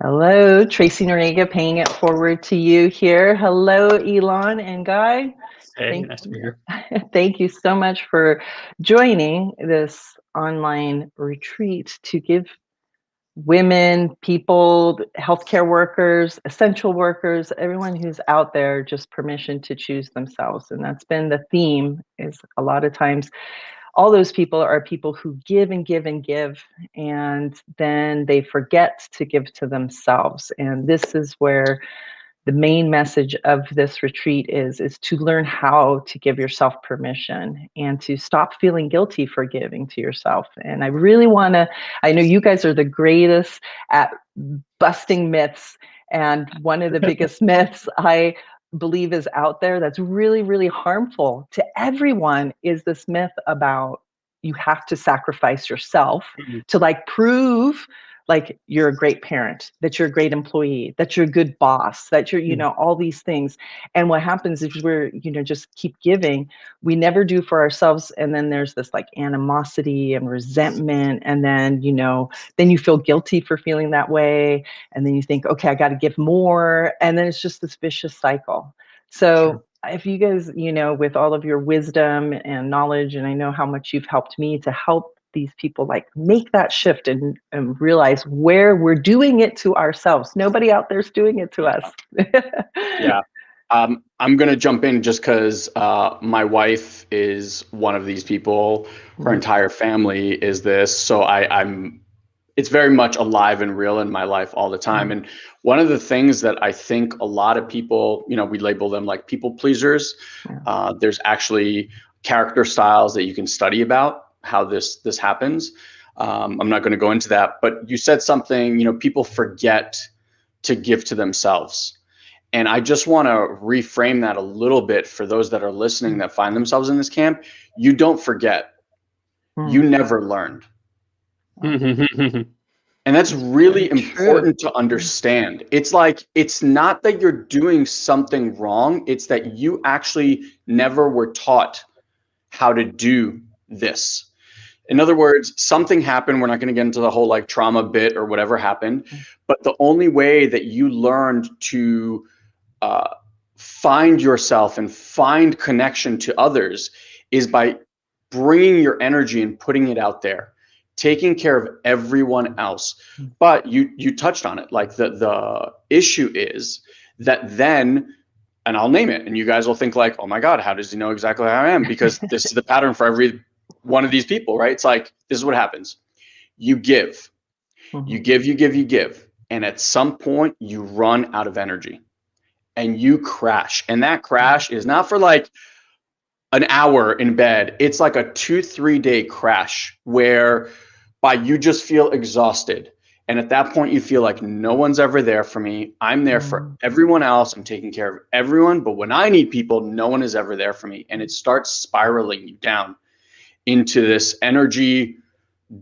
Hello, Tracy Noriega, paying it forward to you here. Hello, Ilan and Guy. Hey, Thank, nice to be here. thank you so much for joining this online retreat to give women, people, healthcare workers, essential workers, everyone who's out there just permission to choose themselves. And that's been the theme, is a lot of times all those people are people who give and give and give, and then they forget to give to themselves. And this is where the main message of this retreat is to learn how to give yourself permission and to stop feeling guilty for giving to yourself. And I really want to, I know you guys are the greatest at busting myths. And one of the biggest myths I believe is out there that's really, really harmful to everyone is this myth about you have to sacrifice yourself Mhm. to like prove like you're a great parent, that you're a great employee, that you're a good boss, that you're, all these things. And what happens is we're, just keep giving. We never do for ourselves. And then there's this like animosity and resentment. And then, then you feel guilty for feeling that way. And then you think, okay, I got to give more. And then it's just this vicious cycle. Sure. So if you guys, with all of your wisdom and knowledge, and I know how much you've helped me to help these people like make that shift and realize where we're doing it to ourselves. Nobody out there's doing it to us. Yeah. I'm going to jump in just because my wife is one of these people. Her entire family is this. So it's very much alive and real in my life all the time. And one of the things that I think a lot of people, we label them like people pleasers. There's actually character styles that you can study about how this happens. I'm not going to go into that, but you said something, people forget to give to themselves. And I just want to reframe that a little bit for those that are listening that find themselves in this camp. You don't forget. You never learned. And that's really important to understand. It's like, it's not that you're doing something wrong. It's that you actually never were taught how to do this. In other words, something happened. We're not going to get into the whole like trauma bit or whatever happened. But the only way that you learned to find yourself and find connection to others is by bringing your energy and putting it out there, taking care of everyone else. But you touched on it. Like the issue is that then, and I'll name it, and you guys will think like, oh my God, how does he know exactly how I am? Because this is the pattern for every one of these people, right? It's like, this is what happens. You give, you give, you give, you give. And at some point you run out of energy and you crash. And that crash is not for like an hour in bed. It's like a 2-3 day crash where you just feel exhausted. And at that point, you feel like no one's ever there for me. I'm there for everyone else. I'm taking care of everyone. But when I need people, no one is ever there for me. And it starts spiraling you down into this energy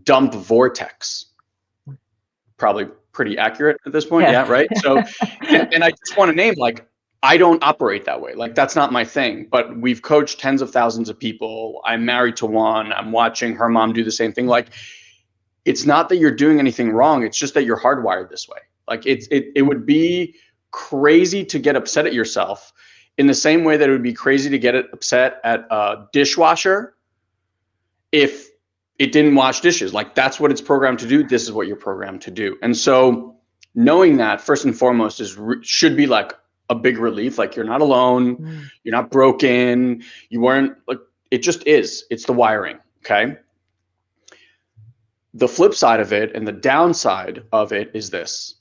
dump vortex. Probably pretty accurate at this point. Yeah, right. So, and I just want to name, like, I don't operate that way. Like, that's not my thing. But we've coached tens of thousands of people. I'm married to one. I'm watching her mom do the same thing. Like, it's not that you're doing anything wrong. It's just that you're hardwired this way. Like, it would be crazy to get upset at yourself in the same way that it would be crazy to get upset at a dishwasher if it didn't wash dishes. Like, that's what it's programmed to do. This is what you're programmed to do. And so knowing that, first and foremost, should be like a big relief. Like, you're not alone. You're not broken. You weren't, like, it just is. It's the wiring. Okay. The flip side of it and the downside of it is this.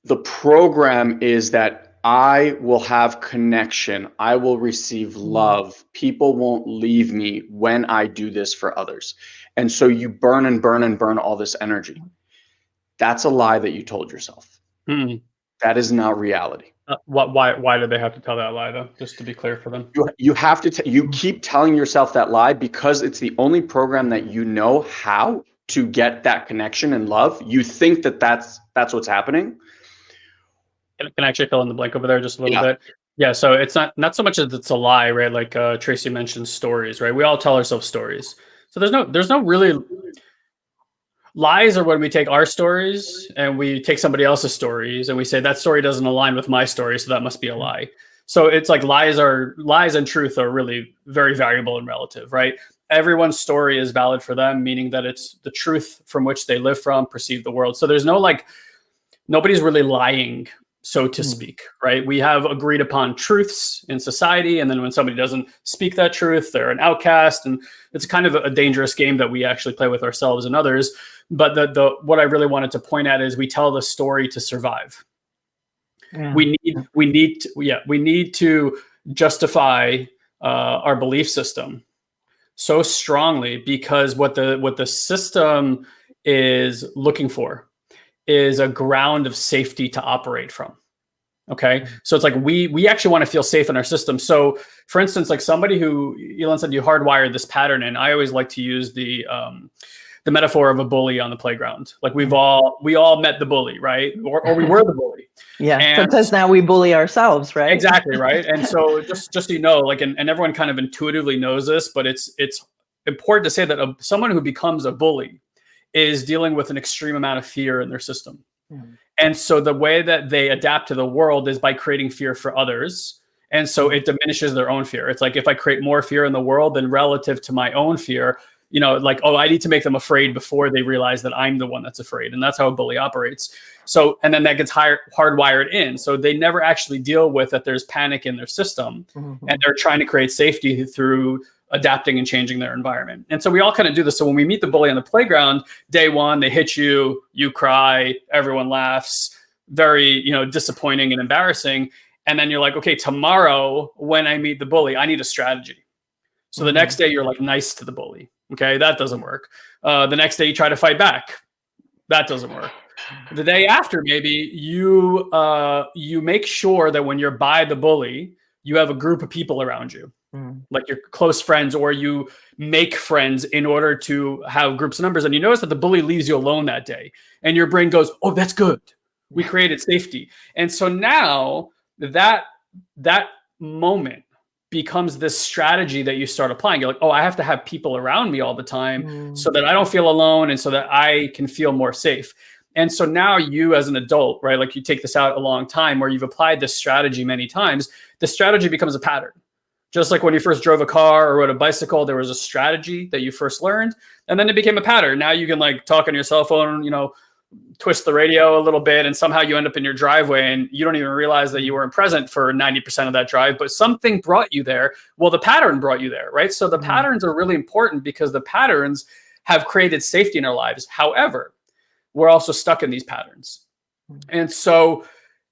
The program is that I will have connection. I will receive love. People won't leave me when I do this for others. And so you burn and burn and burn all this energy. That's a lie that you told yourself. That is not reality. Why did they have to tell that lie, though? Just to be clear for them. You have to, you keep telling yourself that lie because it's the only program that you know how to get that connection and love. You think that that's what's happening. Can I actually fill in the blank over there just a little bit? Yeah, so it's not so much that it's a lie, right? Like Tracy mentioned stories, right? We all tell ourselves stories. So there's no really, lies are when we take our stories and we take somebody else's stories and we say that story doesn't align with my story, so that must be a lie. So it's like lies and truth are really very variable and relative, right? Everyone's story is valid for them, meaning that it's the truth from which they live from, perceive the world. So there's no nobody's really lying, so to speak, right? We have agreed upon truths in society, and then when somebody doesn't speak that truth, they're an outcast, and it's kind of a dangerous game that we actually play with ourselves and others. But what I really wanted to point at is we tell the story to survive. Yeah. We need to justify our belief system so strongly, because what the system is looking for is a ground of safety to operate from. Okay. So it's like, we actually want to feel safe in our system. So for instance, like somebody who, Ilan said, you hardwired this pattern. And I always like to use the metaphor of a bully on the playground. Like we all met the bully, right? Or we were the bully. Yeah. And sometimes now we bully ourselves, right? Exactly. Right. And so just so you know, like, and everyone kind of intuitively knows this, but it's important to say that someone who becomes a bully is dealing with an extreme amount of fear in their system. And so the way that they adapt to the world is by creating fear for others. And so it diminishes their own fear. It's like, if I create more fear in the world than relative to my own fear, like, oh, I need to make them afraid before they realize that I'm the one that's afraid. And that's how a bully operates. So, and then that gets hardwired in. So they never actually deal with that there's panic in their system, and they're trying to create safety through adapting and changing their environment. And so we all kind of do this. So when we meet the bully on the playground, day one, they hit you, you cry, everyone laughs, very, disappointing and embarrassing. And then you're like, okay, tomorrow when I meet the bully, I need a strategy. So the next day you're like nice to the bully. Okay, that doesn't work. The next day you try to fight back. That doesn't work. The day after, maybe you make sure that when you're by the bully, you have a group of people around you, like your close friends, or you make friends in order to have groups of numbers. And you notice that the bully leaves you alone that day, and your brain goes, "Oh, that's good. We created safety." And so now that moment becomes this strategy that you start applying. You're like, oh, I have to have people around me all the time so that I don't feel alone and so that I can feel more safe. And so now you as an adult, right, like you take this out a long time where you've applied this strategy many times, the strategy becomes a pattern. Just like when you first drove a car or rode a bicycle, there was a strategy that you first learned, and then it became a pattern. Now you can like talk on your cell phone, twist the radio a little bit, and somehow you end up in your driveway and you don't even realize that you weren't present for 90% of that drive, but something brought you there. Well, the pattern brought you there, right? So the patterns are really important because the patterns have created safety in our lives. However, we're also stuck in these patterns. And so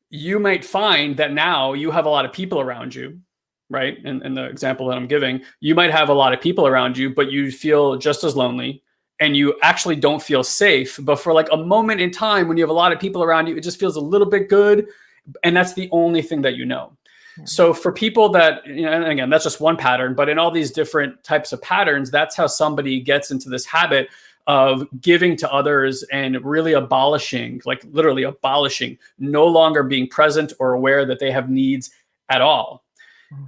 you might find that now you have a lot of people around you, right? In the example that I'm giving, you might have a lot of people around you, but you feel just as lonely and you actually don't feel safe. But for like a moment in time when you have a lot of people around you, it just feels a little bit good. And that's the only thing that you know. So for people that, and again, that's just one pattern, but in all these different types of patterns, that's how somebody gets into this habit of giving to others and really abolishing, like literally abolishing, no longer being present or aware that they have needs at all.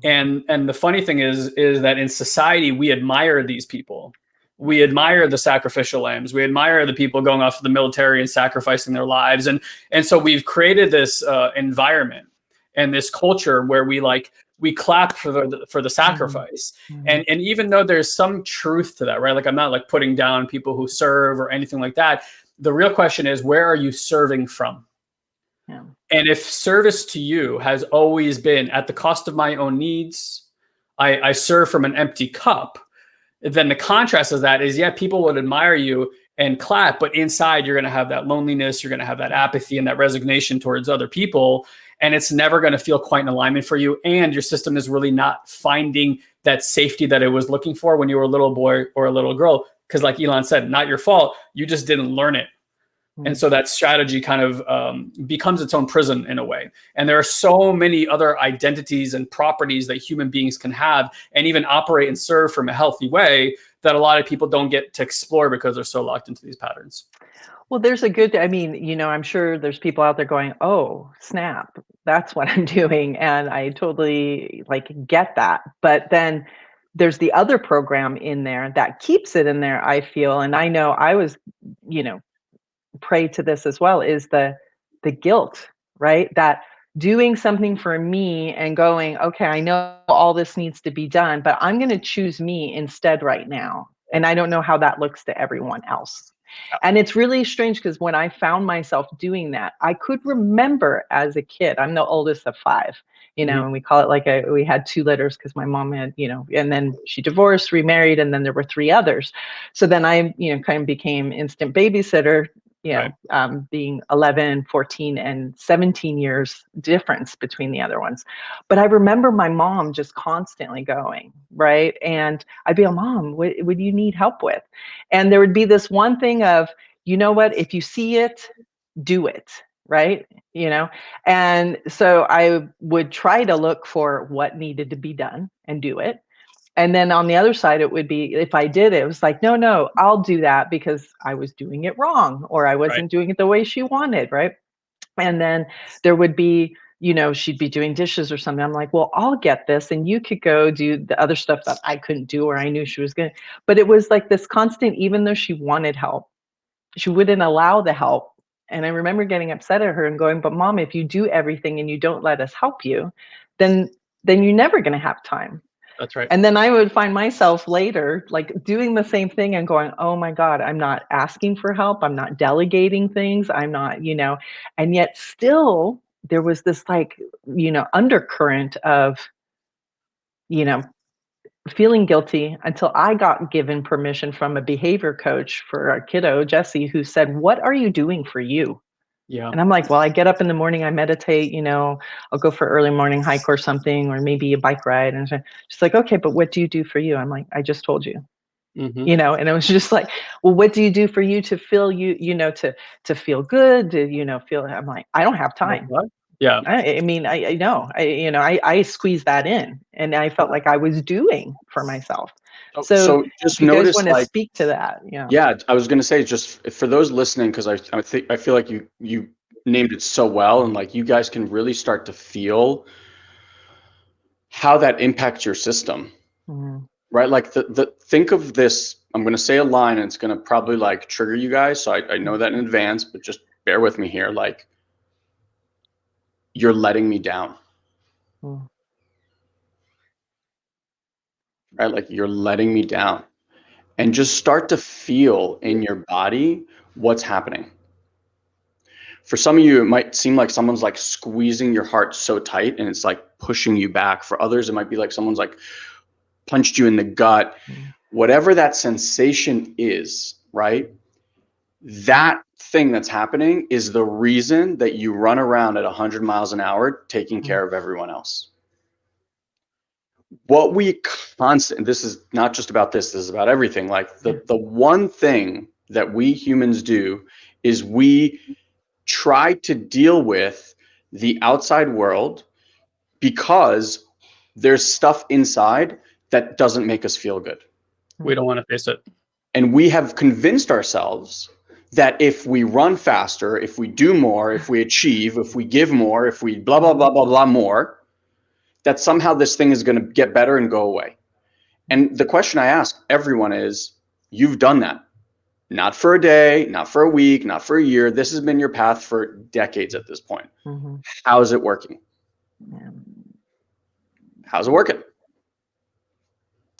And the funny thing is that in society, we admire these people. We admire the sacrificial lambs. We admire the people going off to the military and sacrificing their lives. And so we've created this environment and this culture where we clap for the sacrifice. And even though there's some truth to that, right? Like I'm not like putting down people who serve or anything like that. The real question is, where are you serving from? Yeah. And if service to you has always been at the cost of my own needs, I serve from an empty cup, then the contrast of that is, people would admire you and clap, but inside you're going to have that loneliness, you're going to have that apathy and that resignation towards other people, and it's never going to feel quite in alignment for you, and your system is really not finding that safety that it was looking for when you were a little boy or a little girl, because like Ilan said, not your fault, you just didn't learn it. And so that strategy kind of becomes its own prison in a way. And there are so many other identities and properties that human beings can have and even operate and serve from a healthy way that a lot of people don't get to explore because they're so locked into these patterns. Well, there's I'm sure there's people out there going, oh, snap, that's what I'm doing. And I totally get that. But then there's the other program in there that keeps it in there, I feel, and I know I was, you know, prey to this as well, is the guilt, right? That doing something for me and going, okay, I know all this needs to be done, but I'm going to choose me instead right now. And I don't know how that looks to everyone else. And it's really strange because when I found myself doing that, I could remember as a kid, I'm the oldest of five, you know, and we call it like we had two litters because my mom had, you know, and then she divorced, remarried, and then there were three others. So then I, you know, kind of became instant babysitter, you know, being 11, 14, and 17 years difference between the other ones. But I remember my mom just constantly going, right? And I'd be like, Mom, what do you need help with? And there would be this one thing of, you know what, if you see it, do it, right? You know? And so I would try to look for what needed to be done and do it. And then on the other side, it would be if I did it, it was like, no, no, I'll do that because I was doing it wrong or I wasn't doing it the way she wanted, right? And then there would be, you know, she'd be doing dishes or something. I'm like, well, I'll get this and you could go do the other stuff that I couldn't do or I knew she was going to. But it was like this constant, even though she wanted help, she wouldn't allow the help. And I remember getting upset at her and going, but Mom, if you do everything and you don't let us help you, then you're never going to have time. That's right. And then I would find myself later, like doing the same thing and going, oh my God, I'm not asking for help. I'm not delegating things. I'm not, you know, and yet still there was this like, you know, undercurrent of, you know, feeling guilty until I got given permission from a behavior coach for our kiddo, Jesse, who said, what are you doing for you? Yeah. And I'm like, well, I get up in the morning, I meditate, you know, I'll go for early morning hike or something, or maybe a bike ride. And she's like, okay, but what do you do for you? I'm like, I just told you, you know, and it was just like, well, what do you do for you to feel you know, to feel good, to, you know, feel, I'm like, I don't have time. Yeah. I mean, I know, you know, I squeezed that in and I felt like I was doing for myself. So So just if you guys notice, want to like, speak to that, you know. yeah, I was gonna say, just for those listening, because I feel like you named it so well, and like you guys can really start to feel how that impacts your system, right? Like the think of this. I'm gonna say a line, and it's gonna probably like trigger you guys, so I know that in advance, but just bear with me here. Like, you're letting me down, right? Like you're letting me down, and just start to feel in your body what's happening. For some of you, it might seem like someone's like squeezing your heart so tight and it's like pushing you back. For others, it might be like someone's like punched you in the gut. Whatever that sensation is, right? That thing that's happening is the reason that you run around at 100 miles an hour taking care of everyone else. What we this is not just about this is about everything. Like the one thing that we humans do is we try to deal with the outside world because there's stuff inside that doesn't make us feel good. We don't want to face it. And we have convinced ourselves that if we run faster, if we do more, if we achieve, if we give more, if we blah, blah, blah, blah, blah more, that somehow this thing is going to get better and go away. And the question I ask everyone is, you've done that. Not for a day, not for a week, not for a year. This has been your path for decades at this point. How is it working? How's it working?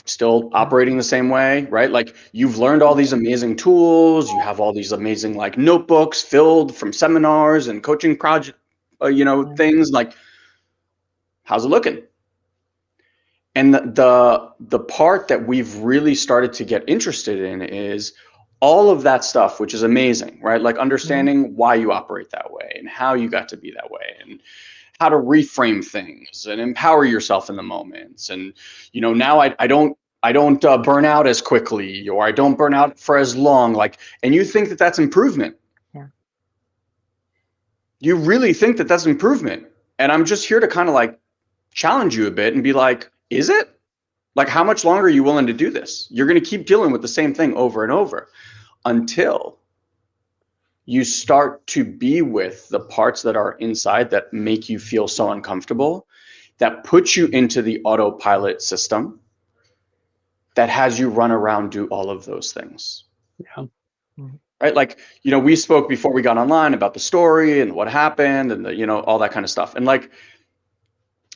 Still operating the same way, right? Like you've learned all these amazing tools. You have all these amazing like notebooks filled from seminars and coaching project, things. Like, how's it looking? And the part that we've really started to get interested in is all of that stuff, which is amazing, right? Like understanding why you operate that way and how you got to be that way and how to reframe things and empower yourself in the moments. And, now I don't burn out as quickly, or I don't burn out for as long. Like, and you think that that's improvement. Yeah. You really think that that's improvement. And I'm just here to kind of like challenge you a bit and be like, is it? Like, how much longer are you willing to do this? You're going to keep dealing with the same thing over and over until you start to be with the parts that are inside that make you feel so uncomfortable, that put you into the autopilot system, that has you run around, do all of those things. Yeah. Right? Like, we spoke before we got online about the story and what happened and all that kind of stuff. And like,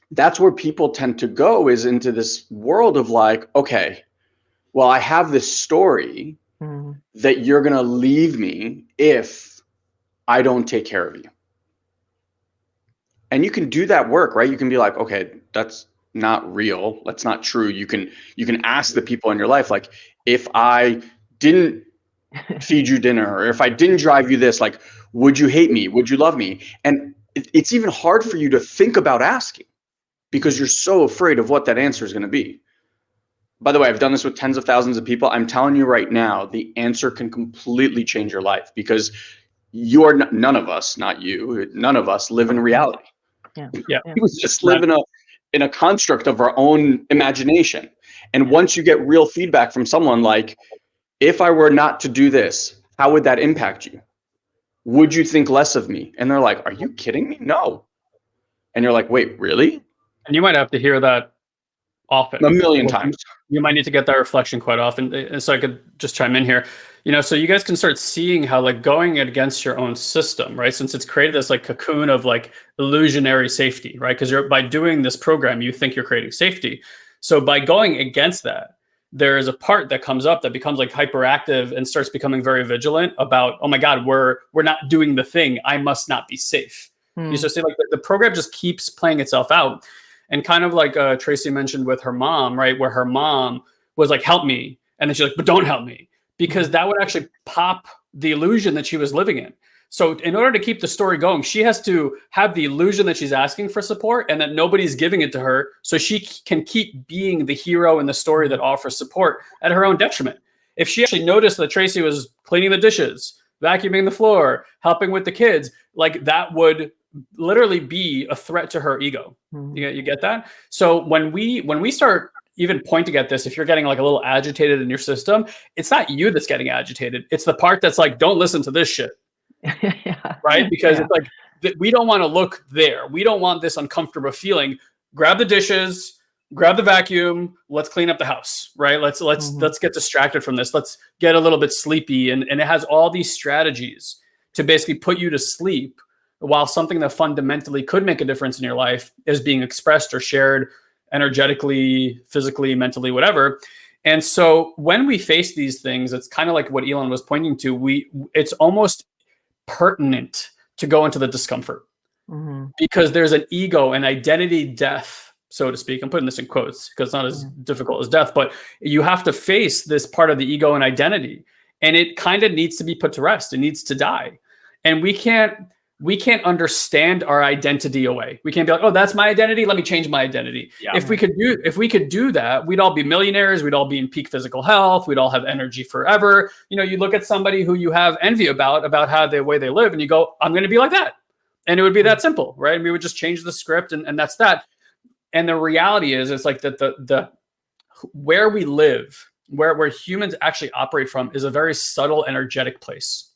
that's where people tend to go, is into this world of like, okay, well, I have this story that you're going to leave me if I don't take care of you. And you can do that work, right? You can be like, okay, that's not real. That's not true. You can ask the people in your life, like, if I didn't feed you dinner, or if I didn't drive you this, like, would you hate me? Would you love me? And it's even hard for you to think about asking because you're so afraid of what that answer is going to be. By the way, I've done this with tens of thousands of people. I'm telling you right now, the answer can completely change your life, because none of us, not you, none of us live in reality. Yeah. We just live in a construct of our own imagination. And once you get real feedback from someone like, if I were not to do this, how would that impact you? Would you think less of me? And they're like, are you kidding me? No. And you're like, wait, really? And you might have to hear that often. A million times. You might need to get that reflection quite often. And so I could just chime in here, so you guys can start seeing how, like, going against your own system, right? Since it's created this like cocoon of like illusionary safety, right? Because by doing this program, you think you're creating safety. So by going against that, there is a part that comes up that becomes like hyperactive and starts becoming very vigilant about, oh my God, we're not doing the thing. I must not be safe. You just say, like, the program just keeps playing itself out. And kind of like Tracy mentioned with her mom, right? Where her mom was like, help me. And then she's like, but don't help me. Because that would actually pop the illusion that she was living in. So in order to keep the story going, she has to have the illusion that she's asking for support and that nobody's giving it to her, so she can keep being the hero in the story that offers support at her own detriment. If she actually noticed that Tracy was cleaning the dishes, vacuuming the floor, helping with the kids, like, that would literally be a threat to her ego. You get that? So when we start even pointing at this, if you're getting like a little agitated in your system, it's not you that's getting agitated. It's the part that's like, don't listen to this shit. Right? Because it's like, we don't want to look there. We don't want this uncomfortable feeling. Grab the dishes, grab the vacuum, let's clean up the house, right? Let's get distracted from this. Let's get a little bit sleepy. And it has all these strategies to basically put you to sleep, while something that fundamentally could make a difference in your life is being expressed or shared energetically, physically, mentally, whatever. And so when we face these things, it's kind of like what Ilan was pointing to. It's almost pertinent to go into the discomfort, because there's an ego and identity death, so to speak. I'm putting this in quotes because it's not as difficult as death, but you have to face this part of the ego and identity, and it kind of needs to be put to rest. It needs to die. And we can't understand our identity away. We can't be like, oh, that's my identity, let me change my identity. Yeah. If we could do that, we'd all be millionaires, we'd all be in peak physical health, we'd all have energy forever. You look at somebody who you have envy about how the way they live, and you go, I'm going to be like that. And it would be that simple, right? And we would just change the script, and that's that. And the reality is, it's like that the where we live, where humans actually operate from, is a very subtle energetic place.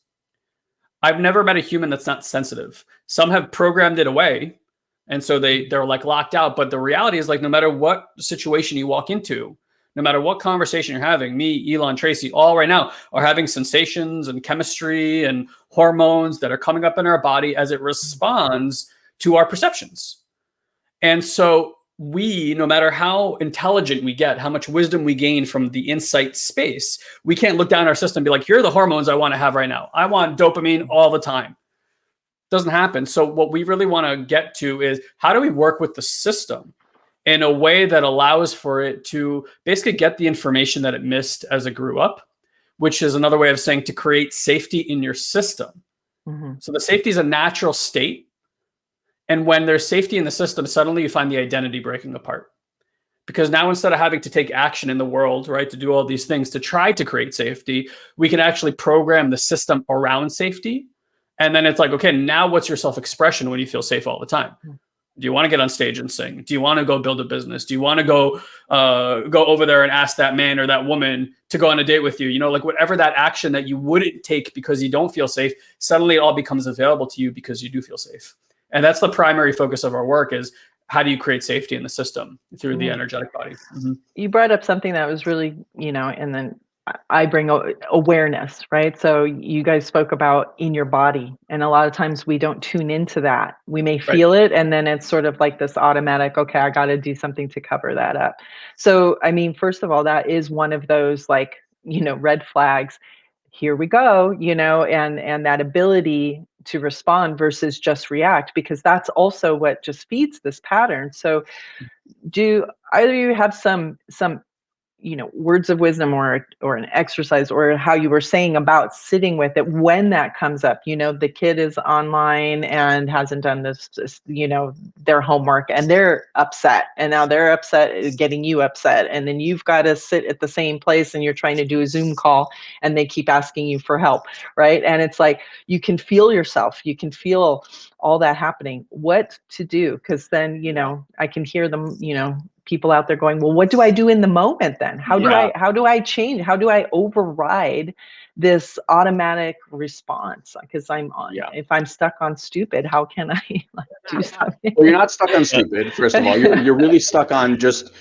I've never met a human that's not sensitive. Some have programmed it away, and so they're like locked out. But the reality is, like, no matter what situation you walk into, no matter what conversation you're having, me, Ilan, Tracy, all right now are having sensations and chemistry and hormones that are coming up in our body as it responds to our perceptions. And so we, no matter how intelligent we get, how much wisdom we gain from the insight space, we can't look down our system and be like, here are the hormones I want to have right now. I want dopamine all the time. Doesn't happen. So what we really want to get to is, how do we work with the system in a way that allows for it to basically get the information that it missed as it grew up, which is another way of saying to create safety in your system. So the safety is a natural state. And when there's safety in the system, suddenly you find the identity breaking apart. Because now, instead of having to take action in the world, right, to do all these things to try to create safety, we can actually program the system around safety. And then it's like, okay, now what's your self-expression when you feel safe all the time? Do you want to get on stage and sing? Do you want to go build a business? Do you want to go over there and ask that man or that woman to go on a date with you? Like, whatever that action that you wouldn't take because you don't feel safe, suddenly it all becomes available to you because you do feel safe. And that's the primary focus of our work, is how do you create safety in the system through the energetic body? You brought up something that was really, and then I bring awareness, right? So you guys spoke about in your body, and a lot of times we don't tune into that. We may Right. feel it, and then it's sort of like this automatic, okay, I got to do something to cover that up. So, I mean, first of all, that is one of those like, red flags. Here we go, and that ability to respond versus just react, because that's also what just feeds this pattern. So do either of you have some words of wisdom or an exercise, or how you were saying about sitting with it when that comes up? The kid is online and hasn't done their homework, and they're upset, and now they're upset getting you upset, and then you've got to sit at the same place and you're trying to do a Zoom call and they keep asking you for help, right? And it's like you can feel yourself, you can feel all that happening. What to do? Because then I can hear them, people out there going, well, what do I do in the moment then? How do I change? How do I override this automatic response? Because if I'm stuck on stupid, how can I do something? Well, you're not stuck on stupid, first of all. You're really stuck on just,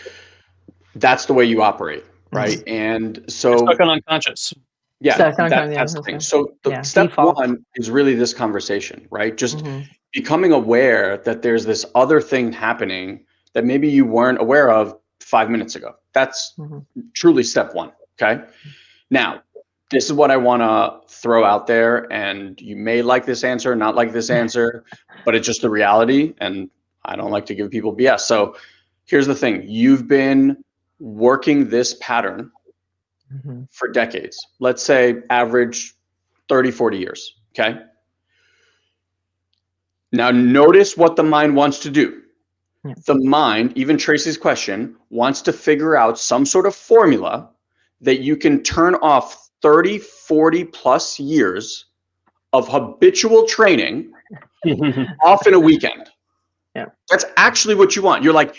that's the way you operate, right? And so you're stuck on unconscious. Yeah, Stuck on that's the thing. So step default. one is really this conversation, right? Just becoming aware that there's this other thing happening that maybe you weren't aware of 5 minutes ago. That's truly step one, okay? Now, this is what I want to throw out there, and you may like this answer, not like this answer, but it's just the reality, and I don't like to give people BS. So here's the thing. You've been working this pattern for decades. Let's say average 30, 40 years, okay? Now notice what the mind wants to do. The mind, even Tracy's question, wants to figure out some sort of formula that you can turn off 30, 40 plus years of habitual training off in a weekend. Yeah. That's actually what you want. You're like,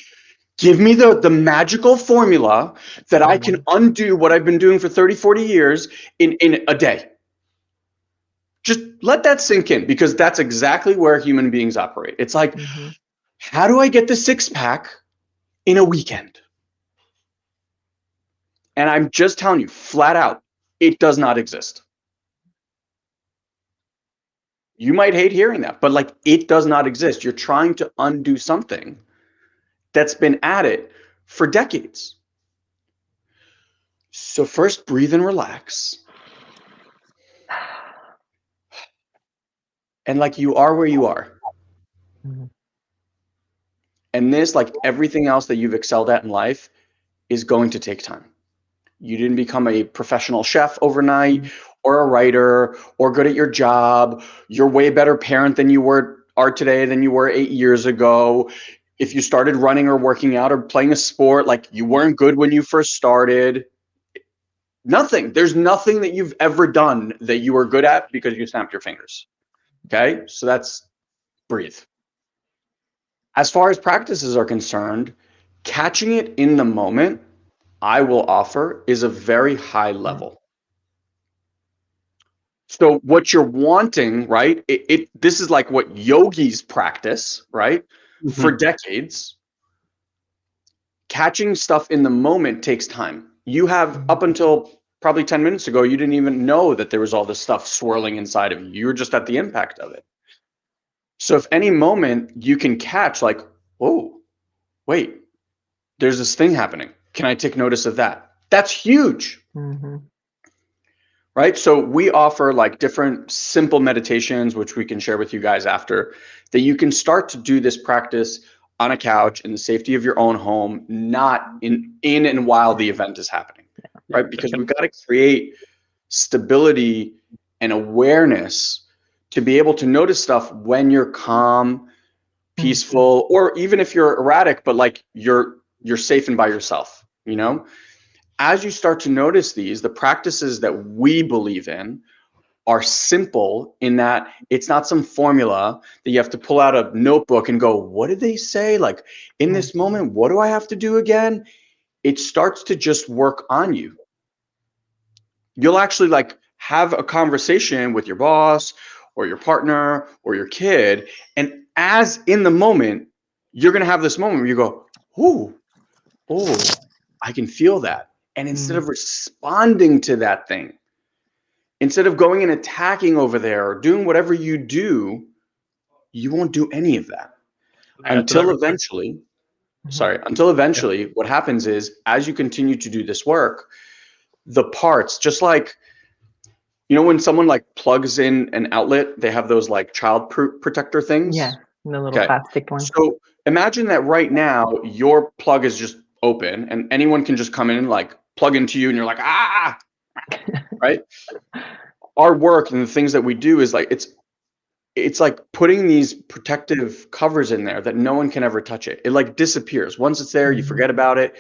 give me the magical formula that I can undo what I've been doing for 30, 40 years in a day. Just let that sink in, because that's exactly where human beings operate. It's like, how do I get the six-pack in a weekend? And I'm just telling you, flat out, it does not exist. You might hate hearing that, but like, it does not exist. You're trying to undo something that's been at it for decades. So first, breathe and relax. And like, you are where you are. And this, like everything else that you've excelled at in life, is going to take time. You didn't become a professional chef overnight, or a writer, or good at your job. You're way better parent than you are today than you were 8 years ago. If you started running or working out or playing a sport, like, you weren't good when you first started. Nothing. There's nothing that you've ever done that you were good at because you snapped your fingers. Okay? So that's breathe. As far as practices are concerned, catching it in the moment, I will offer, is a very high level. So what you're wanting, right? This is like what yogis practice, right? For decades. Catching stuff in the moment takes time. You have, up until probably 10 minutes ago, you didn't even know that there was all this stuff swirling inside of you. You were just at the impact of it. So if any moment you can catch, like, whoa, wait, there's this thing happening. Can I take notice of that? That's huge. Right? So we offer like different simple meditations, which we can share with you guys after, that you can start to do this practice on a couch in the safety of your own home, not in and while the event is happening, right? Because we've got to create stability and awareness to be able to notice stuff when you're calm, peaceful, or even if you're erratic, but like you're safe and by yourself, you know? As you start to notice these, the practices that we believe in are simple in that it's not some formula that you have to pull out a notebook and go, what did they say? Like, in this moment, what do I have to do again? It starts to just work on you. You'll actually like have a conversation with your boss or your partner or your kid. And as in the moment, you're going to have this moment where you go, ooh, oh, I can feel that. And instead of responding to that thing, instead of going and attacking over there or doing whatever you do, you won't do any of that until eventually, what happens is, as you continue to do this work, the parts, just like, when someone like plugs in an outlet, they have those like child protector things. Yeah, the little plastic one. So imagine that right now your plug is just open and anyone can just come in and like plug into you and you're like, right? Our work and the things that we do is like, it's like putting these protective covers in there that no one can ever touch it. It like disappears. Once it's there, you forget about it.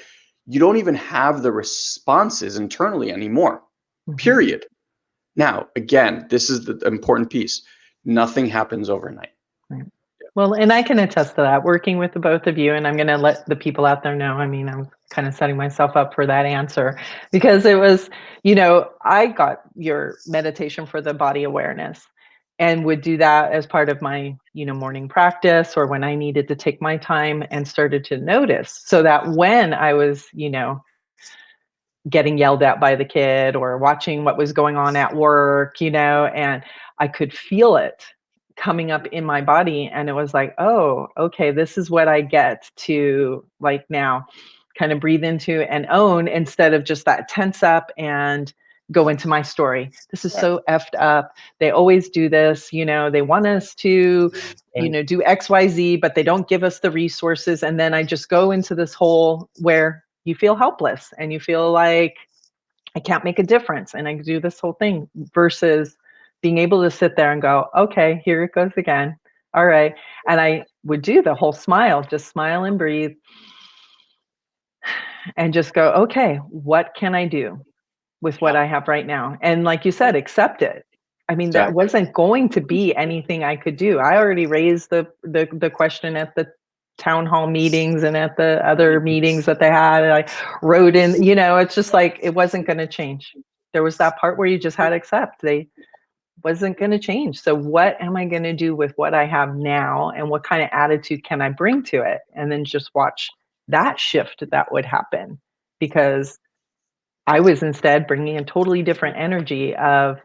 You don't even have the responses internally anymore, period. Now, again, this is the important piece. Nothing happens overnight. Right. Well, and I can attest to that, working with the both of you, and I'm going to let the people out there know. I mean, I'm kind of setting myself up for that answer because it was, I got your meditation for the body awareness and would do that as part of my, morning practice or when I needed to take my time and started to notice so that when I was, getting yelled at by the kid or watching what was going on at work, and I could feel it coming up in my body. And it was like, oh, okay, this is what I get to like now kind of breathe into and own instead of just that tense up and go into my story. This is so effed up. They always do this, they want us to, do XYZ, but they don't give us the resources. And then I just go into this hole where you feel helpless and you feel like I can't make a difference and I do this whole thing versus being able to sit there and go, okay, here it goes again. All right. And I would do the whole smile, just smile and breathe and just go, okay, what can I do with what I have right now? And like you said, accept it. I mean, there wasn't going to be anything I could do. I already raised the question at the town hall meetings and at the other meetings that they had. And I wrote in, it's just like it wasn't going to change. There was that part where you just had to accept they wasn't going to change. So what am I going to do with what I have now and what kind of attitude can I bring to it? And then just watch that shift that would happen because I was instead bringing a totally different energy of,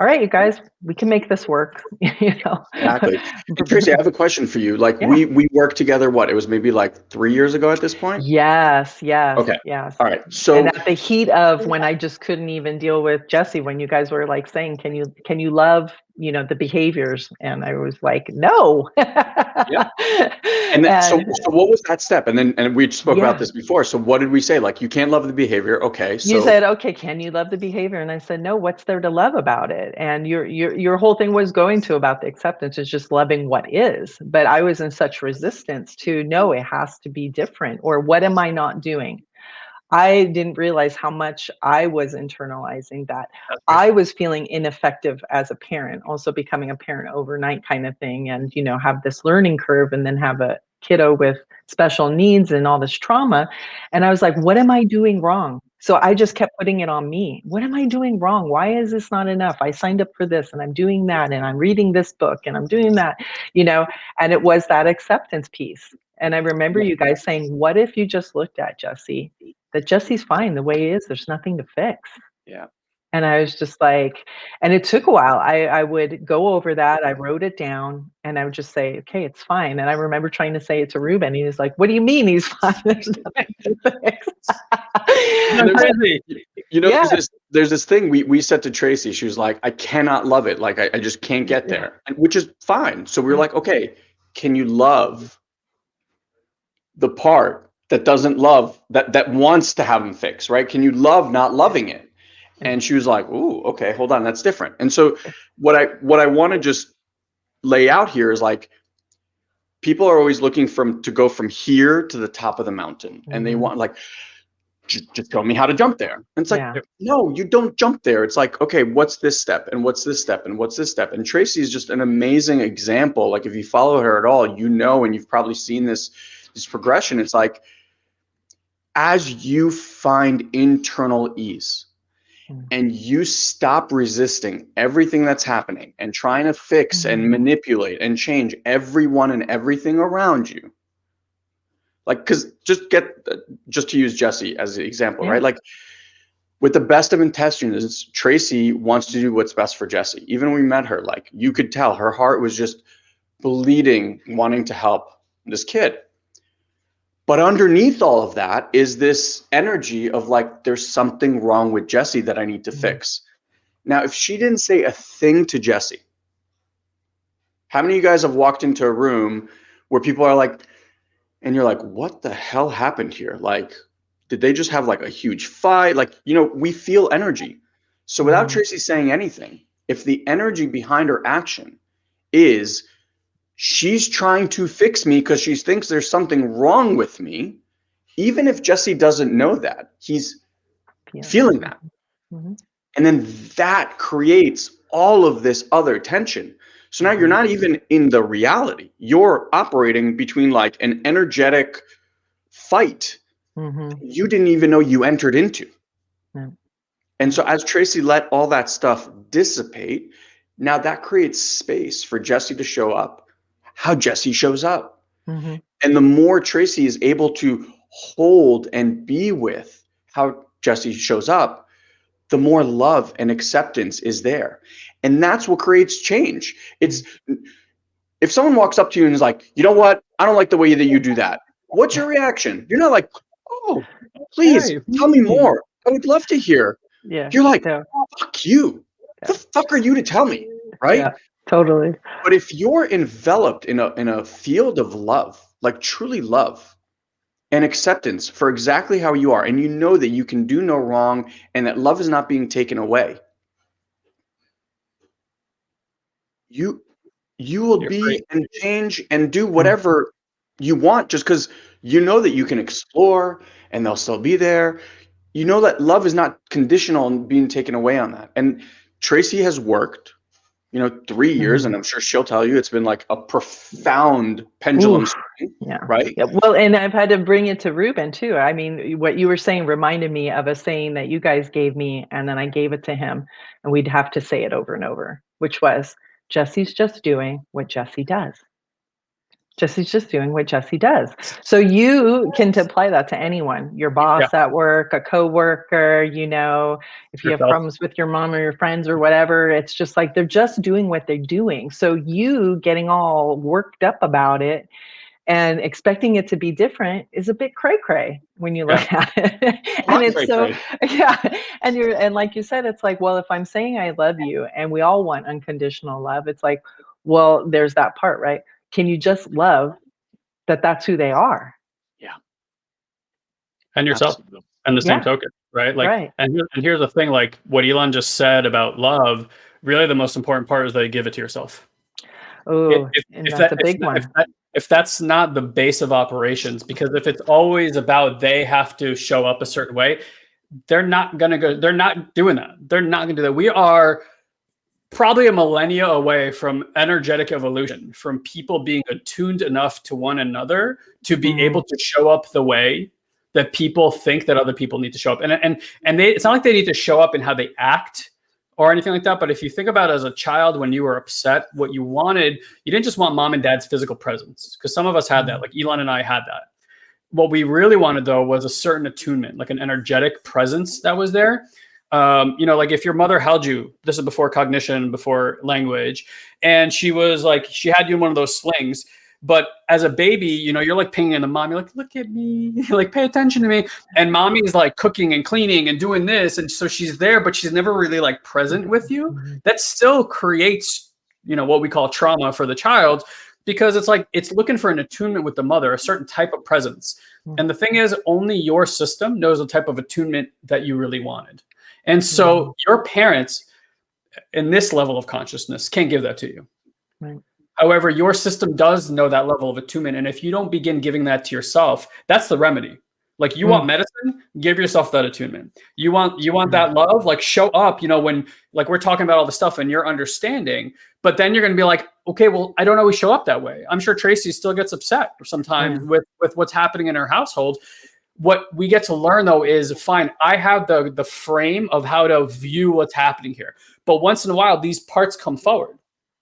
all right, you guys, we can make this work. Exactly. And Tracy, I have a question for you. Like we worked together, what? It was maybe like 3 years ago at this point? Yes. Okay. Yes. All right. So and at the heat of when I just couldn't even deal with Jesse, when you guys were like saying, can you love, the behaviors? And I was like, no. Yeah. And then, so what was that step? And we spoke about this before. So what did we say? Like, you can't love the behavior. Okay. So you said, okay, can you love the behavior? And I said, no, what's there to love about it? And your whole thing was going to about the acceptance is just loving what is. But I was in such resistance to, no, it has to be different. Or what am I not doing? I didn't realize how much I was internalizing that. I was feeling ineffective as a parent, also becoming a parent overnight kind of thing. And, have this learning curve and then have a kiddo with special needs and all this trauma. And I was like, what am I doing wrong? So I just kept putting it on me. What am I doing wrong? Why is this not enough? I signed up for this and I'm doing that and I'm reading this book and I'm doing that, and it was that acceptance piece. And I remember you guys saying, what if you just looked at Jesse? That Jesse's fine the way he is. There's nothing to fix. Yeah. And I was just like, and it took a while. I would go over that. I wrote it down and I would just say, okay, it's fine. And I remember trying to say it to Ruben. He was like, what do you mean he's fine? There's nothing to fix. There's this thing we said to Tracy. She was like, I cannot love it. Like, I just can't get there, which is fine. So we were like, okay, can you love the part that doesn't love, that wants to have him fixed, right? Can you love not loving it? And she was like, ooh, okay, hold on, that's different. And so what I want to just lay out here is like, people are always looking to go from here to the top of the mountain. And they want like, just tell me how to jump there. And it's like, no, you don't jump there. It's like, okay, what's this step? And what's this step? And what's this step? And Tracy is just an amazing example. Like if you follow her at all, and you've probably seen this progression. It's like, as you find internal ease and you stop resisting everything that's happening and trying to fix and manipulate and change everyone and everything around you, Like, because just to use Jesse as the example, Yeah. right? Like, with the best of intentions, Tracy wants to do what's best for Jesse. Even when we met her, like, you could tell her heart was just bleeding, wanting to help this kid. But underneath all of that is this energy of like, there's something wrong with Jesse that I need to fix. Now, if she didn't say a thing to Jesse, how many of you guys have walked into a room where people are like, and you're like, what the hell happened here? Like, did they just have like a huge fight? Like, we feel energy. So without Tracy saying anything, if the energy behind her action is she's trying to fix me because she thinks there's something wrong with me, even if Jesse doesn't know that, he's feeling that. And then that creates all of this other tension. So now you're not even in the reality. You're operating between like an energetic fight you didn't even know you entered into. And so as Tracy let all that stuff dissipate, now that creates space for Jesse to show up how Jesse shows up. And the more Tracy is able to hold and be with how Jesse shows up, the more love and acceptance is there. And that's what creates change. It's if someone walks up to you and is like, you know what? I don't like the way that you do that. What's your reaction? You're not like, oh, please tell me more. I would love to hear. Yeah. You're like, fuck you. The fuck are you to tell me? Right? Yeah, totally. But if you're enveloped in a field of love, like truly love and acceptance for exactly how you are, and you know that you can do no wrong and that love is not being taken away, you will be and change and do whatever you want just because you know that you can explore and they'll still be there. You know that love is not conditional on being taken away on that. And Tracy has worked 3 years, and I'm sure she'll tell you it's been like a profound pendulum swing, right? Yeah. Well, and I've had to bring it to Ruben too. I mean, what you were saying reminded me of a saying that you guys gave me, and then I gave it to him, and we'd have to say it over and over, which was, Jesse's just doing what Jesse does. Jesse's just doing what Jesse does. So you can apply that to anyone, your boss at work, a coworker, if you have problems with your mom or your friends or whatever, it's just like they're just doing what they're doing. So you getting all worked up about it and expecting it to be different is a bit cray-cray when you look at it. And it's and like you said, it's like, well, if I'm saying I love you and we all want unconditional love, it's like, well, there's that part, right? Can you just love that that's who they are? Yeah. And yourself. Absolutely. And the same token, right? Like, and here's the thing, like what Ilan just said about love, really the most important part is that you give it to yourself. Oh, that's a big one. If that's not the base of operations, because if it's always about they have to show up a certain way, they're not doing that. They're not going to do that. We are probably a millennia away from energetic evolution, from people being attuned enough to one another to be able to show up the way that people think that other people need to show up. And it's not like they need to show up in how they act or anything like that. But if you think about it as a child, when you were upset, what you wanted, you didn't just want mom and dad's physical presence, because some of us had that, like Ilan and I had that. What we really wanted, though, was a certain attunement, like an energetic presence that was there. Like if your mother held you, this is before cognition, before language, and she was like, she had you in one of those slings. But as a baby, you're like pinging the mom. You're like, look at me, like pay attention to me. And mommy's like cooking and cleaning and doing this. And so she's there, but she's never really like present with you. That still creates, what we call trauma for the child, because it's like, it's looking for an attunement with the mother, a certain type of presence. And the thing is, only your system knows the type of attunement that you really wanted. And so your parents in this level of consciousness can't give that to you. Right. However, your system does know that level of attunement. And if you don't begin giving that to yourself, that's the remedy. Like you want medicine, give yourself that attunement. You want that love, like show up, when like we're talking about all the stuff and you're understanding, but then you're going to be like, okay, well, I don't always show up that way. I'm sure Tracy still gets upset sometimes with what's happening in her household. What we get to learn, though, is fine, I have the frame of how to view what's happening here. But once in a while, these parts come forward.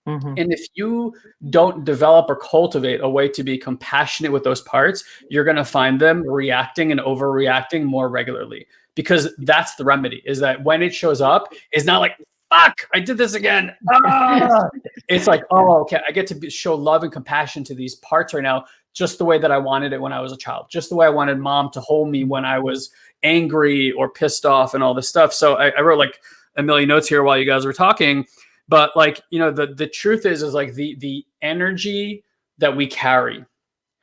Mhm. And if you don't develop or cultivate a way to be compassionate with those parts, you're going to find them reacting and overreacting more regularly, because that's the remedy, is that when it shows up, it's not like, fuck, I did this again. Ah! It's like, oh, okay, I get to show love and compassion to these parts right now, just the way that I wanted it when I was a child, just the way I wanted mom to hold me when I was angry or pissed off and all this stuff. So I wrote like a million notes here while you guys were talking. But like, you know, the truth is like the energy that we carry,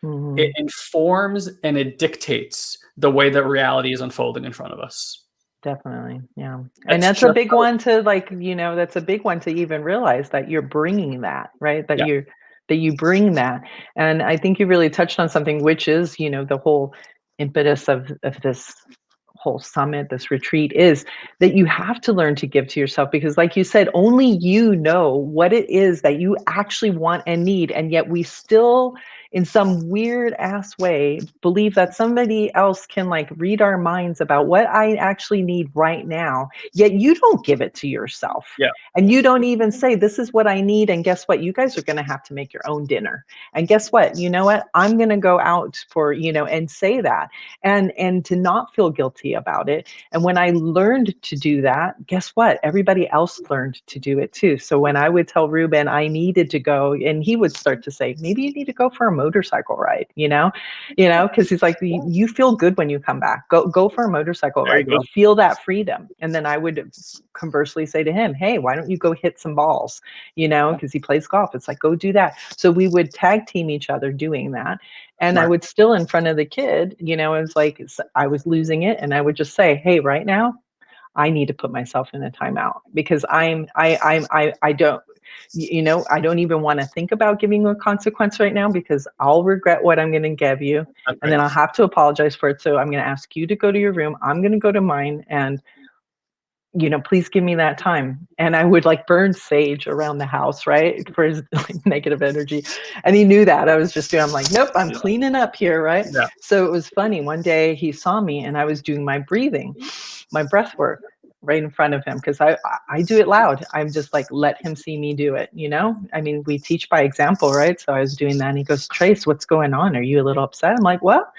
it informs and it dictates the way that reality is unfolding in front of us. Definitely. Yeah. And That's that's a just big one to like, you know, that's a big one to even realize that you're bringing that, right? yeah, That you bring that. And I think you really touched on something, which is, you know, the whole impetus of this whole summit, this retreat, is that you have to learn to give to yourself, because like you said, only you know what it is that you actually want and need. And yet we still, in some weird ass way, believe that somebody else can like read our minds about what I actually need right now. Yet you don't give it to yourself. yeah, And you don't even say, this is what I need. And guess what? You guys are going to have to make your own dinner. And guess what? You know what? I'm going to go out for, you know, and say that, and to not feel guilty about it. And when I learned to do that, guess what? Everybody else learned to do it too. So when I would tell Ruben I needed to go, and he would start to say, maybe you need to go for a motorcycle ride, because he's like, you feel good when you come back. Go for a motorcycle there you ride. Go go. feel that freedom. And then I would conversely say to him, hey, why don't you go hit some balls? Because he plays golf. It's like, go do that. So we would tag team each other doing that. And I Smart. would still, in front of the kid, it was like I was losing it. And I would just say, hey, right now, I need to put myself in a timeout, because I don't, I don't even want to think about giving you a consequence right now, because I'll regret what I'm going to give you. That's And right. then I'll have to apologize for it. So I'm going to ask you to go to your room. I'm going to go to mine. And please give me that time. And I would like burn sage around the house, right? For his like negative energy. And he knew that. I'm like, nope, I'm cleaning up here, right? Yeah. So it was funny. One day he saw me and I was doing my breathing, my breath work right in front of him, because I do it loud. I'm just like, let him see me do it, I mean, we teach by example, right? So I was doing that and he goes, Trace, what's going on? Are you a little upset? I'm like, well,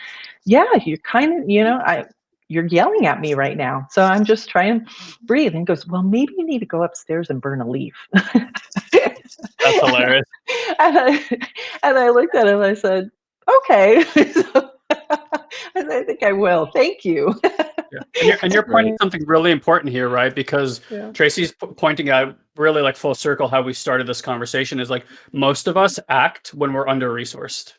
yeah, you're kind of, you're yelling at me right now. So I'm just trying to breathe. And he goes, well, maybe you need to go upstairs and burn a leaf. That's hilarious. and, I looked at him and I said, okay. So, I said, I think I will. Thank you. Yeah. And you're pointing something really important here, right? Because Tracy's pointing out really like full circle how we started this conversation is like most of us act when we're under-resourced.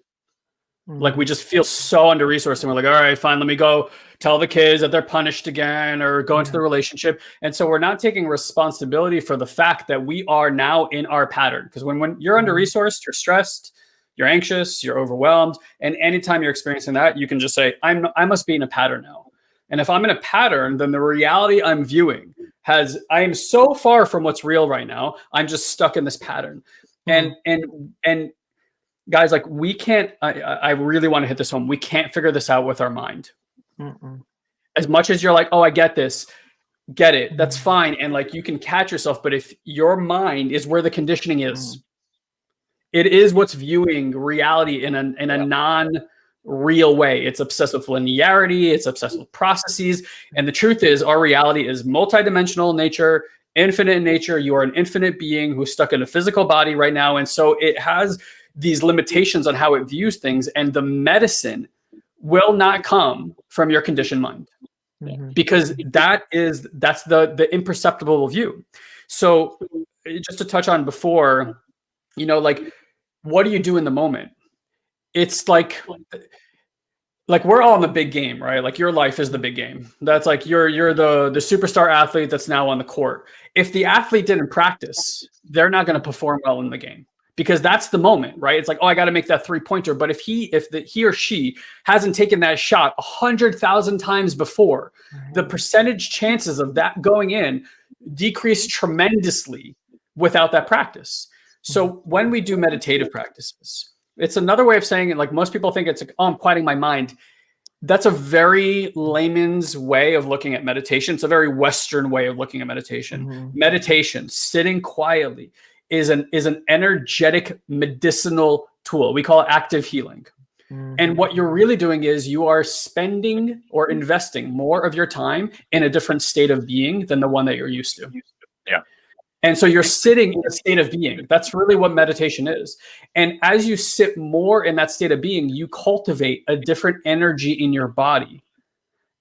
Like we just feel so under-resourced and we're like, all right, fine, let me go tell the kids that they're punished again or go into the relationship. And so we're not taking responsibility for the fact that we are now in our pattern. Because when you're under-resourced, you're stressed, you're anxious, you're overwhelmed. And anytime you're experiencing that, you can just say, I must be in a pattern now. And if I'm in a pattern, then the reality I'm viewing I am so far from what's real right now. I'm just stuck in this pattern. And guys, like we can't, I really want to hit this home. We can't figure this out with our mind. As much as you're like, oh, I get this, get it. That's fine. And like, you can catch yourself. But if your mind is where the conditioning is, it is what's viewing reality in a non-real way. It's obsessed with linearity. It's obsessed with processes. And the truth is our reality is multidimensional in nature, infinite in nature. You are an infinite being who's stuck in a physical body right now. And so it has these limitations on how it views things. And the medicine will not come from your conditioned mind because that's the imperceptible view. So just to touch on before, like, what do you do in the moment? It's like we're all in the big game, right? Like your life is the big game. That's like you're the superstar athlete that's now on the court. If the athlete didn't practice, they're not going to perform well in the game because that's the moment, right? It's like, oh, I got to make that 3-pointer. But if he or she hasn't taken that shot 100,000 times before, the percentage chances of that going in decrease tremendously without that practice. So when we do meditative practices, it's another way of saying it. Like most people think it's like, oh, I'm quieting my mind. That's a very layman's way of looking at meditation. It's a very Western way of looking at meditation. Meditation, sitting quietly, is an energetic medicinal tool. We call it active healing. And what you're really doing is you are spending or investing more of your time in a different state of being than the one that you're used to. Yeah. And so you're sitting in a state of being. That's really what meditation is. And as you sit more in that state of being, you cultivate a different energy in your body.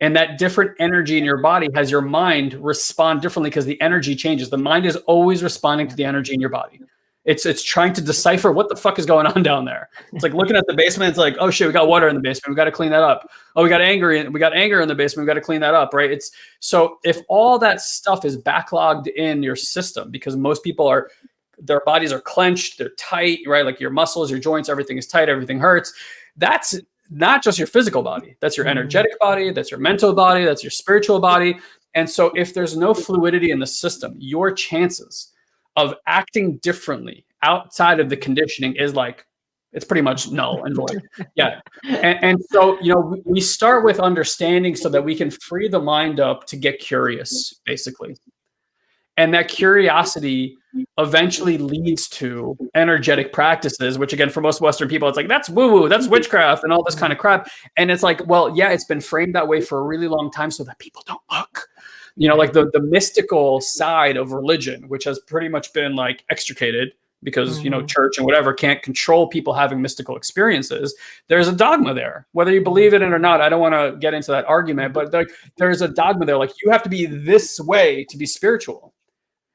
And that different energy in your body has your mind respond differently because the energy changes. The mind is always responding to the energy in your body. It's trying to decipher what the fuck is going on down there. It's like looking at the basement. It's like, oh shit, we got water in the basement. We got to clean that up. Oh, we got anger in the basement. We got to clean that up, right? It's so if all that stuff is backlogged in your system, because most people their bodies are clenched, they're tight, right? Like your muscles, your joints, everything is tight, everything hurts. That's not just your physical body. That's your energetic body. That's your mental body. That's your spiritual body. And so if there's no fluidity in the system, your chances of acting differently outside of the conditioning is like, it's pretty much null and void. Yeah. And so, we start with understanding so that we can free the mind up to get curious, basically. And that curiosity eventually leads to energetic practices, which again, for most Western people, it's like, that's woo-woo, that's witchcraft and all this kind of crap. And it's like, well, yeah, it's been framed that way for a really long time so that people don't look. Like the mystical side of religion, which has pretty much been like extricated because, church and whatever can't control people having mystical experiences. There's a dogma there, whether you believe it in or not. I don't want to get into that argument, but there's a dogma there. Like you have to be this way to be spiritual.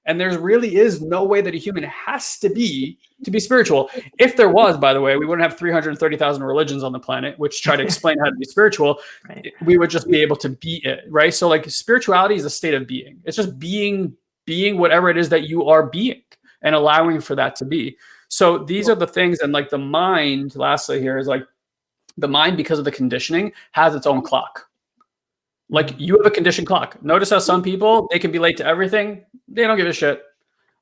And there really is no way that a human has to be spiritual. If there was, by the way, we wouldn't have 330,000 religions on the planet, which try to explain how to be spiritual. Right. We would just be able to be it, right? So like spirituality is a state of being. It's just being whatever it is that you are being and allowing for that to be. So these are the things. And like the mind, lastly here, is like the mind, because of the conditioning, has its own clock. Like you have a conditioned clock. Notice how some people, they can be late to everything. They don't give a shit.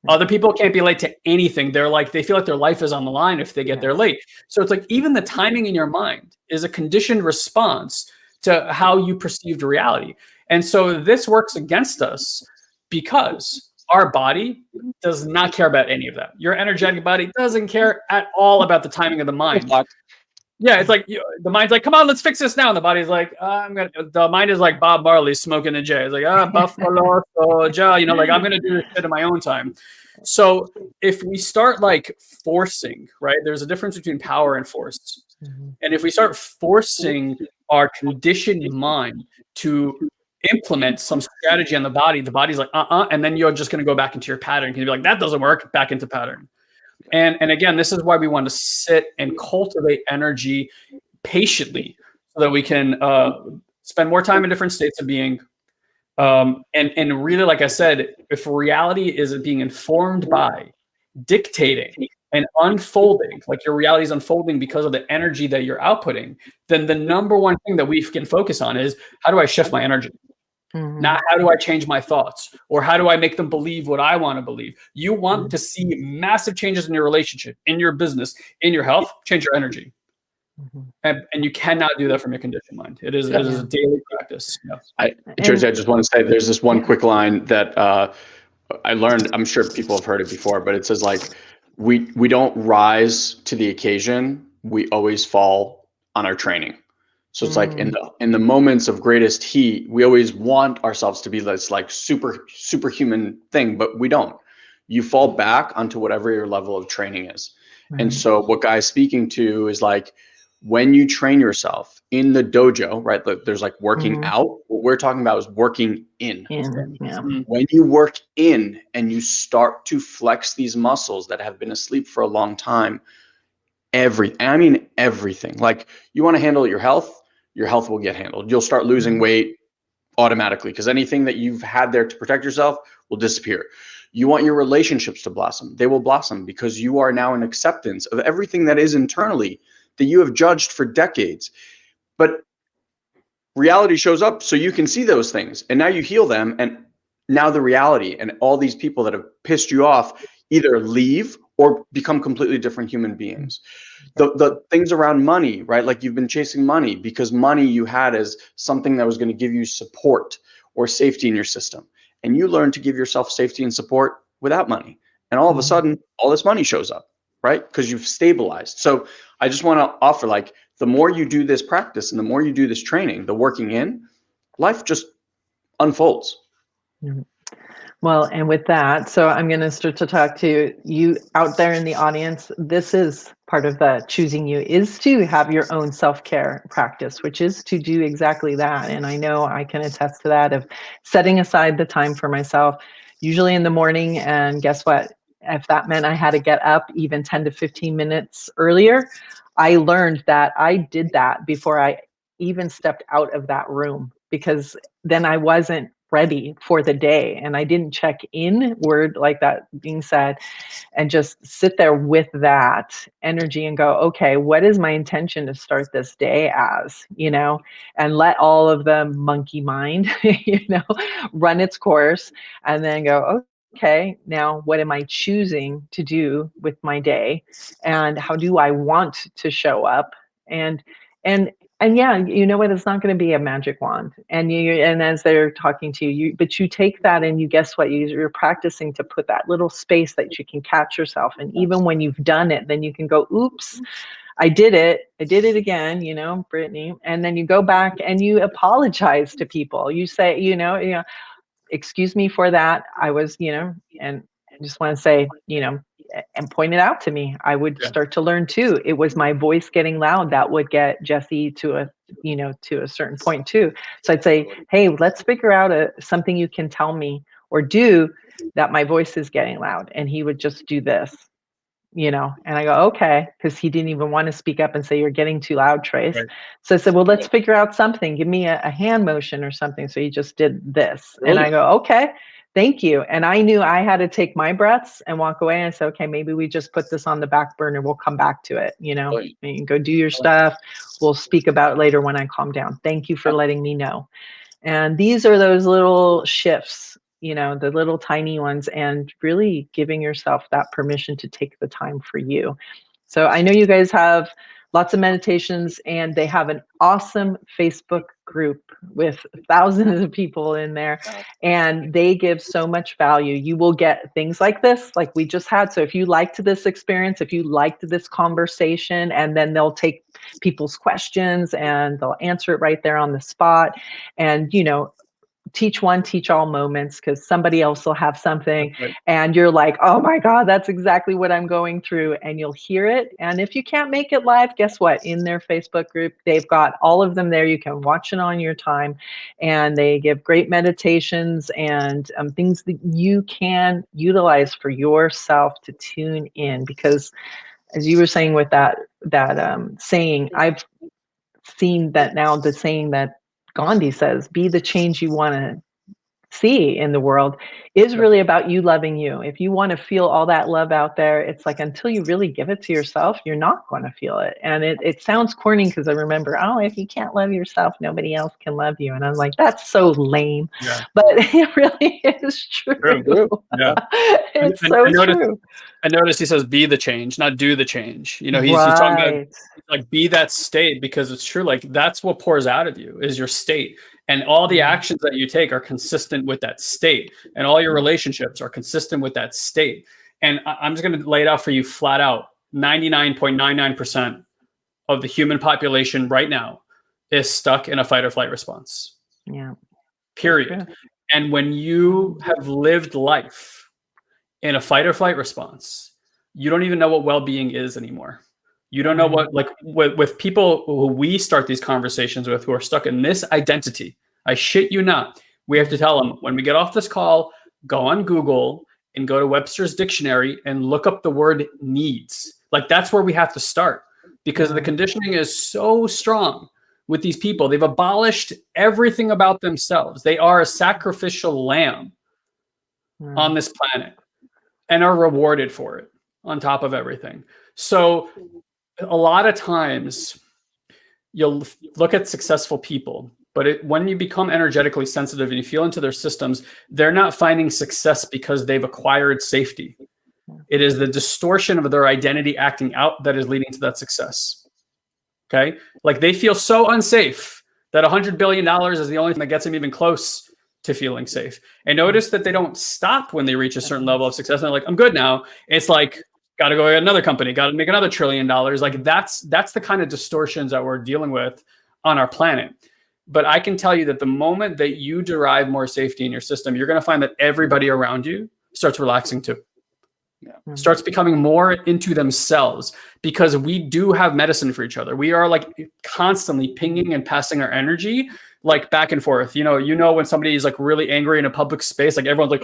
Other people can't be late to anything. They feel like their life is on the line if they get there late. So it's like even the timing in your mind is a conditioned response to how you perceived reality. And so this works against us because our body does not care about any of that. Your energetic body doesn't care at all about the timing of the mind. Yeah, it's like the mind's like, come on, let's fix this now. And the body's like, the mind is like Bob Marley smoking a J. It's like, Buffalo Soldier, like I'm going to do this shit in my own time. So if we start like forcing, right, there's a difference between power and force. And if we start forcing our conditioned mind to implement some strategy on the body's like, and then you're just going to go back into your pattern. You'll be like, that doesn't work, back into pattern. And again, this is why we want to sit and cultivate energy patiently so that we can spend more time in different states of being. And really, like I said, if reality is being informed by, dictating, and unfolding, like your reality is unfolding because of the energy that you're outputting, then the number one thing that we can focus on is, how do I shift my energy? Not how do I change my thoughts, or how do I make them believe what I want to believe? You want to see massive changes in your relationship, in your business, in your health, change your energy. And you cannot do that from your conditioned mind. It is a daily practice. Jersey, I just want to say there's this one quick line that I learned. I'm sure people have heard it before, but it says like, we don't rise to the occasion. We always fall on our training. So it's like in the moments of greatest heat, we always want ourselves to be this like superhuman thing, but we don't. You fall back onto whatever your level of training is. And so what Guy's speaking to is like, when you train yourself in the dojo, right? There's like working out. What we're talking about is working in. When you work in and you start to flex these muscles that have been asleep for a long time, everything. Like you want to handle your health will get handled. You'll start losing weight automatically because anything that you've had there to protect yourself will disappear. You want your relationships to blossom. They will blossom because you are now in acceptance of everything that is internally that you have judged for decades. But reality shows up so you can see those things. And now you heal them. And now the reality and all these people that have pissed you off either leave or become completely different human beings. The things around money, right? Like you've been chasing money because money you had as something that was going to give you support or safety in your system. And you learn to give yourself safety and support without money. And all of a sudden, all this money shows up, right? Because you've stabilized. So I just want to offer, like, the more you do this practice and the more you do this training, the working in, life just unfolds. Mhm. Well, and with that, so I'm going to start to talk to you out there in the audience. This is part of the choosing you, is to have your own self-care practice, which is to do exactly that. And I know I can attest to that, of setting aside the time for myself, usually in the morning. And guess what? If that meant I had to get up even 10 to 15 minutes earlier, I learned that I did that before I even stepped out of that room, because then I wasn't ready for the day and I didn't check inward, like that being said, and just sit there with that energy and go, okay, what is my intention to start this day as, and let all of the monkey mind, run its course, and then go, okay, now what am I choosing to do with my day, and how do I want to show up? And and yeah, you know what? It's not going to be a magic wand. And as they're talking to you, but you take that and you, guess what? You're practicing to put that little space that you can catch yourself. And even when you've done it, then you can go, oops, I did it. I did it again, Brittany. And then you go back and you apologize to people. You say, excuse me for that. I was, and I just want to say, and point it out to me. I would start to learn too. It was my voice getting loud that would get Jesse to a certain point too. So I'd say, hey, let's figure out something you can tell me or do that my voice is getting loud. And he would just do this, and I go, okay, because he didn't even want to speak up and say, you're getting too loud, Trace. Right. So I said, well, let's figure out something. Give me a hand motion or something. So he just did this. Brilliant. And I go, okay, thank you. And I knew I had to take my breaths and walk away. And I said, okay, maybe we just put this on the back burner. We'll come back to it. Brilliant. And you can go do your stuff. We'll speak about it later when I calm down. Thank you for letting me know. And these are those little shifts, the little tiny ones, and really giving yourself that permission to take the time for you. So I know you guys have lots of meditations, and they have an awesome Facebook group with thousands of people in there, and they give so much value. You will get things like this, like we just had. So if you liked this experience, if you liked this conversation, and then they'll take people's questions and they'll answer it right there on the spot. And, teach one, teach all moments, because somebody else will have something and you're like, oh my God, that's exactly what I'm going through. And you'll hear it. And if you can't make it live, guess what? In their Facebook group, they've got all of them there. You can watch it on your time, and they give great meditations and things that you can utilize for yourself to tune in. Because as you were saying with that saying, I've seen that now, the saying that Gandhi says, be the change you want to see in the world, is really about you loving you. If you want to feel all that love out there, it's like, until you really give it to yourself, you're not going to feel it. And it sounds corny, because I remember, oh, if you can't love yourself, nobody else can love you. And I'm like, that's so lame. Yeah. But it really is true. Yeah. It's so true. I noticed he says, be the change, not do the change. He's talking about, like, be that state, because it's true. Like, that's what pours out of you is your state. And all the actions that you take are consistent with that state. And all your relationships are consistent with that state. And I'm just going to lay it out for you flat out. 99.99% of the human population right now is stuck in a fight or flight response. Yeah. Period. And when you have lived life in a fight or flight response, you don't even know what well-being is anymore. You don't know what, like, with people who we start these conversations with, who are stuck in this identity, I shit you not, we have to tell them, when we get off this call, go on Google and go to Webster's dictionary and look up the word needs. Like, that's where we have to start, because the conditioning is so strong with these people. They've abolished everything about themselves. They are a sacrificial lamb on this planet and are rewarded for it on top of everything. So a lot of times you'll look at successful people, but when you become energetically sensitive and you feel into their systems, they're not finding success because they've acquired safety. It is the distortion of their identity acting out that is leading to that success. Okay. Like, they feel so unsafe that $100 billion is the only thing that gets them even close to feeling safe. And notice that they don't stop when they reach a certain level of success. And they're like, I'm good now. It's like, got to go get another company, got to make another $1 trillion. Like that's the kind of distortions that we're dealing with on our planet. But I can tell you that the moment that you derive more safety in your system, you're going to find that everybody around you starts relaxing too. Yeah. Starts becoming more into themselves, because we do have medicine for each other. We are like constantly pinging and passing our energy like back and forth. You know, when somebody is like really angry in a public space, like everyone's like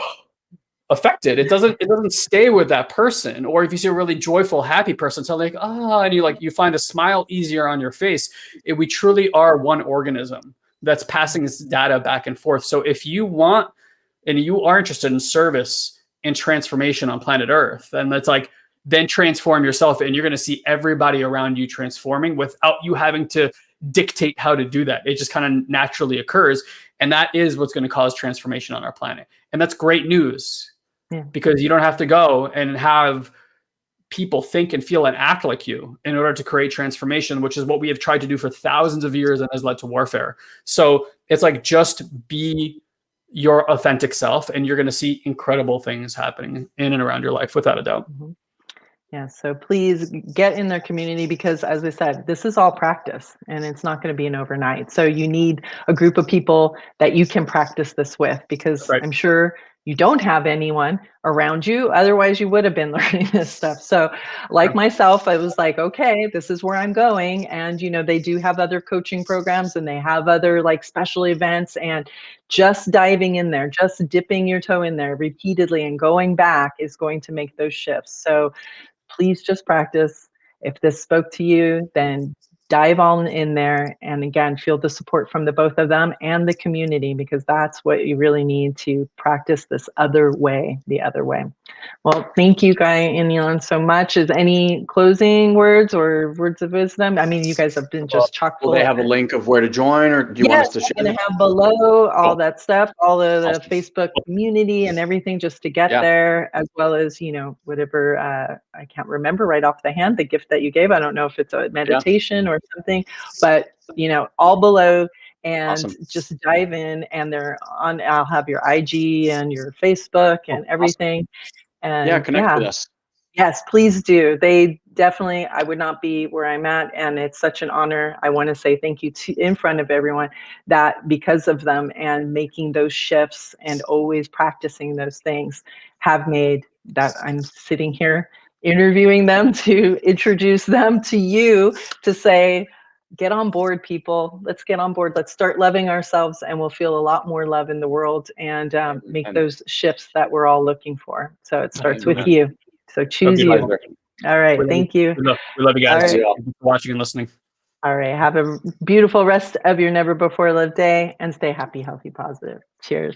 affected. It doesn't stay with that person. Or if you see a really joyful, happy person, so like, and you find a smile easier on your face. We truly are one organism that's passing this data back and forth. So if you want, and you are interested in service and transformation on planet Earth, and that's like, then transform yourself, and you're going to see everybody around you transforming without you having to dictate how to do that. It just kind of naturally occurs. And that is what's going to cause transformation on our planet. And that's great news, because you don't have to go and have people think and feel and act like you in order to create transformation, which is what we have tried to do for thousands of years and has led to warfare. So it's like, just be your authentic self, and you're going to see incredible things happening in and around your life, without a doubt. Yeah, so please get in their community, because as I said, this is all practice, and it's not going to be an overnight. So you need a group of people that you can practice this with, because I'm sure you don't have anyone around you. Otherwise, you would have been learning this stuff. So like myself, I was like, okay, this is where I'm going. And, they do have other coaching programs, and they have other like special events, and just diving in there, just dipping your toe in there repeatedly and going back is going to make those shifts. So please just practice. If this spoke to you, then dive on in there. And again, feel the support from the both of them and the community, because that's what you really need to practice this the other way. Well, thank you, Guy and Ilan, so much. Is any closing words or words of wisdom? I mean, you guys have been just chock full. Will they have a link of where to join, or do you want us to share? I'm going to have below all that stuff, all of the Facebook community and everything, just to get there, as well as, whatever, I can't remember right off the hand, the gift that you gave. I don't know if it's a meditation or something, but, all below. And just dive in, and I'll have your IG and your Facebook and everything. And connect with us. Yes, please do. They definitely, I would not be where I'm at. And it's such an honor. I want to say thank you in front of everyone, that because of them and making those shifts and always practicing those things have made that I'm sitting here interviewing them to introduce them to you, to say, get on board, people. Let's get on board. Let's start loving ourselves, and we'll feel a lot more love in the world, and make those shifts that we're all looking for. So it starts with you. So choose you. All right. Thank you. We love you guys. Thank you for watching and listening. All right. Have a beautiful rest of your never before lived day, and stay happy, healthy, positive. Cheers.